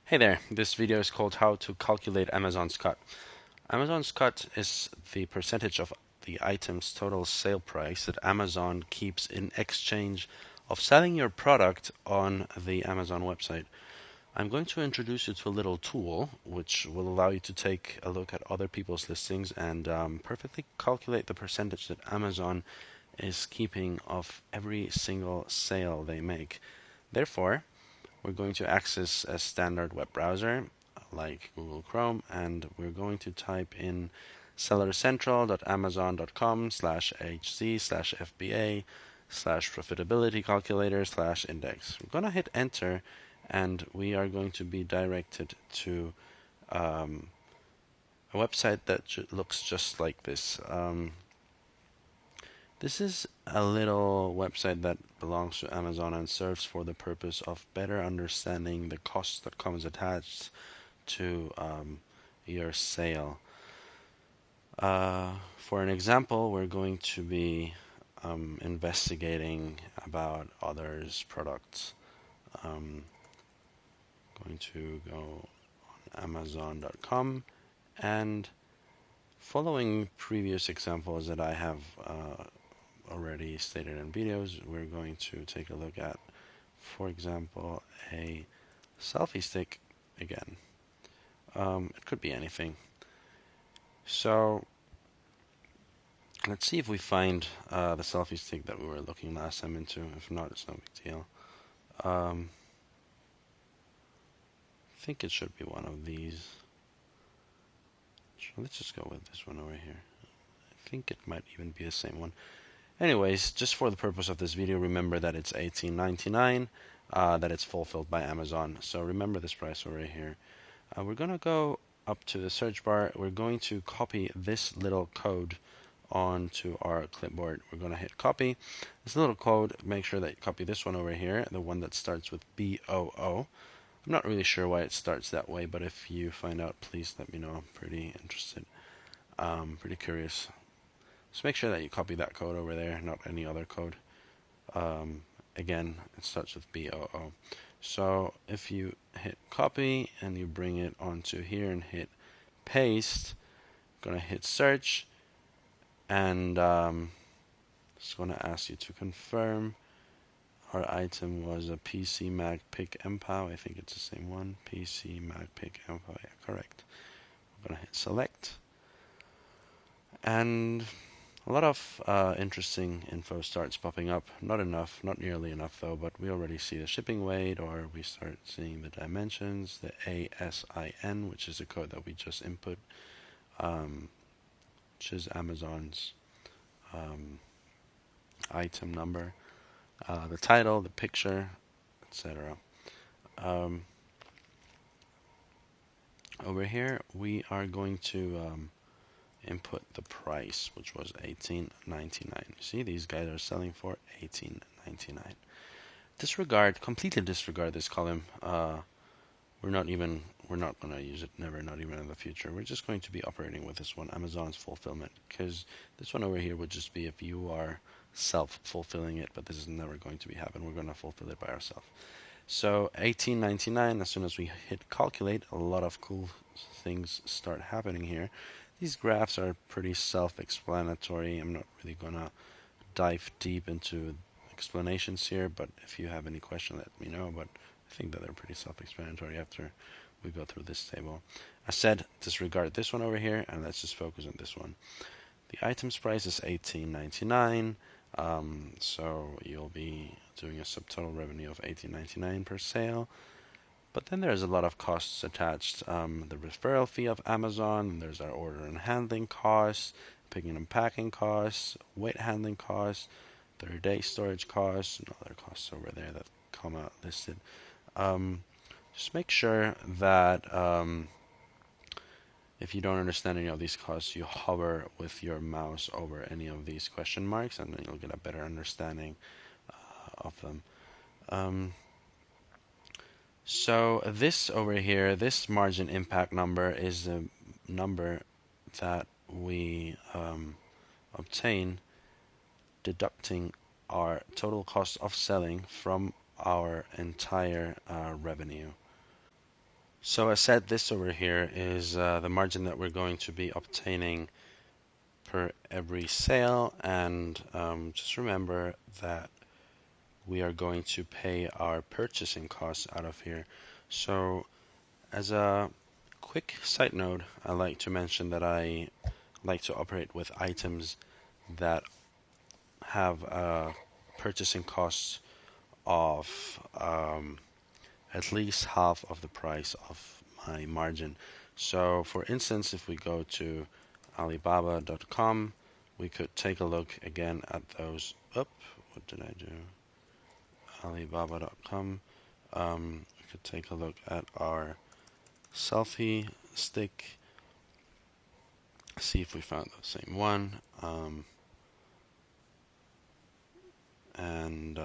Hey there, this video is called How to Calculate Amazon's Cut. Amazon's cut is the percentage of the item's total sale price that Amazon keeps in exchange of selling your product on the Amazon website. I'm going to introduce you to a little tool which will allow you to take a look at other people's listings and perfectly calculate the percentage that Amazon is keeping of every single sale they make. Therefore, we're going to access a standard web browser like Google Chrome, and we're going to type in sellercentral.amazon.com/hz/fba/profitability calculator/index. We're going to hit enter, and we are going to be directed to a website that looks just like this. This is a little website that belongs to Amazon and serves for the purpose of better understanding the cost that comes attached to your sale. For an example, we're going to be investigating about others' products. Going to go on Amazon.com, and following previous examples that I have already stated in videos, we're going to take a look at, for example, a selfie stick again. It could be anything. So let's see if we find the selfie stick that we were looking last time into. If not, it's no big deal. I think it should be one of these. So let's just go with this one over here. I think it might even be the same one. Anyways, just for the purpose of this video, remember that it's $18.99, that it's fulfilled by Amazon. So remember this price over here. We're going to go up to the search bar. We're going to copy this little code onto our clipboard. We're going to hit copy. This little code, make sure that you copy this one over here, the one that starts with BOO. I'm not really sure why it starts that way, but if you find out, please let me know. I'm pretty interested, pretty curious. So make sure that you copy that code over there, not any other code. Again, it starts with BOO. So if you hit copy and you bring it onto here and hit paste, I'm going to hit search, and it's going to ask you to confirm. Our item was a PC Mag Pick MPOW. I think it's the same one. PC Mag Pick MPOW. Yeah, correct. I'm going to hit select. And a lot of interesting info starts popping up. Not enough, not nearly enough though, but we already see the shipping weight, or we start seeing the dimensions, the ASIN, which is the code that we just input, which is Amazon's item number, the title, the picture, etc. Over here, we are going to input the price, which was $18.99. See, these guys are selling for $18.99. Completely disregard this column. We're not going to use it, never, not even in the future. We're just going to be operating with this one, Amazon's fulfillment, because this one over here would just be if you are self-fulfilling it, but this is never going to be happening. We're going to fulfill it by ourselves. So $18.99, as soon as we hit calculate, a lot of cool things start happening here. These graphs are pretty self-explanatory. I'm not really going to dive deep into explanations here, but if you have any question, let me know. But I think that they're pretty self-explanatory after we go through this table. I said disregard this one over here, and let's just focus on this one. The item's price is $18.99, so you'll be doing a subtotal revenue of $18.99 per sale. But then there's a lot of costs attached. The referral fee of Amazon, there's our order and handling costs, picking and packing costs, weight handling costs, 30-day storage costs, and other costs over there that come out listed. Just make sure that if you don't understand any of these costs, you hover with your mouse over any of these question marks, and then you'll get a better understanding of them. So this over here, this margin impact number is the number that we obtain deducting our total cost of selling from our entire revenue. So I said this over here is the margin that we're going to be obtaining per every sale, and just remember that we are going to pay our purchasing costs out of here. So as a quick side note, I like to mention that I like to operate with items that have purchasing costs of at least half of the price of my margin. So for instance, if we go to Alibaba.com, we could take a look again at those. What did I do? Alibaba.com. We could take a look at our selfie stick. See if we found the same one. And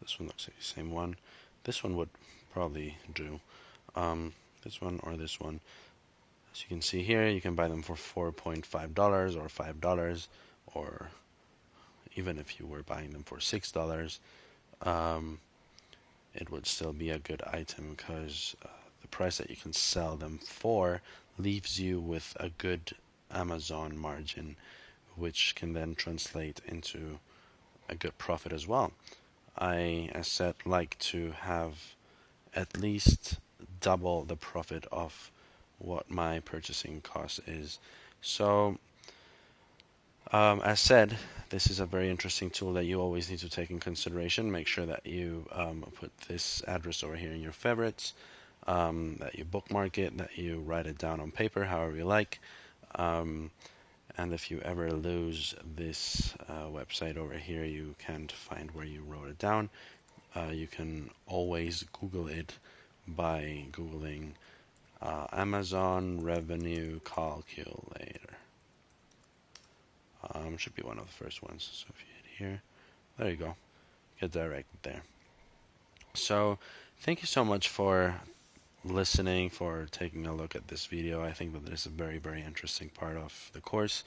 this one looks like the same one. This one would probably do. This one or this one. As you can see here, you can buy them for $4.5 or $5, or even if you were buying them for $6, it would still be a good item because the price that you can sell them for leaves you with a good Amazon margin, which can then translate into a good profit as well. I, as said, like to have at least double the profit of what my purchasing cost is. So, as said, this is a very interesting tool that you always need to take in consideration. Make sure that you put this address over here in your favorites, that you bookmark it, that you write it down on paper, however you like. And if you ever lose this website over here, you can't find where you wrote it down, you can always Google it by Googling Amazon Revenue Calculator. Should be one of the first ones. So if you hit here, there you go. Get directed there. So thank you so much for listening, for taking a look at this video. I think that this is a very, very interesting part of the course.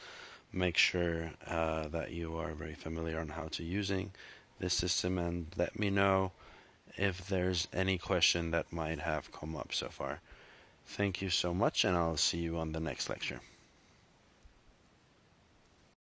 Make sure that you are very familiar on how to using this system, and let me know if there's any question that might have come up so far. Thank you so much, and I'll see you on the next lecture.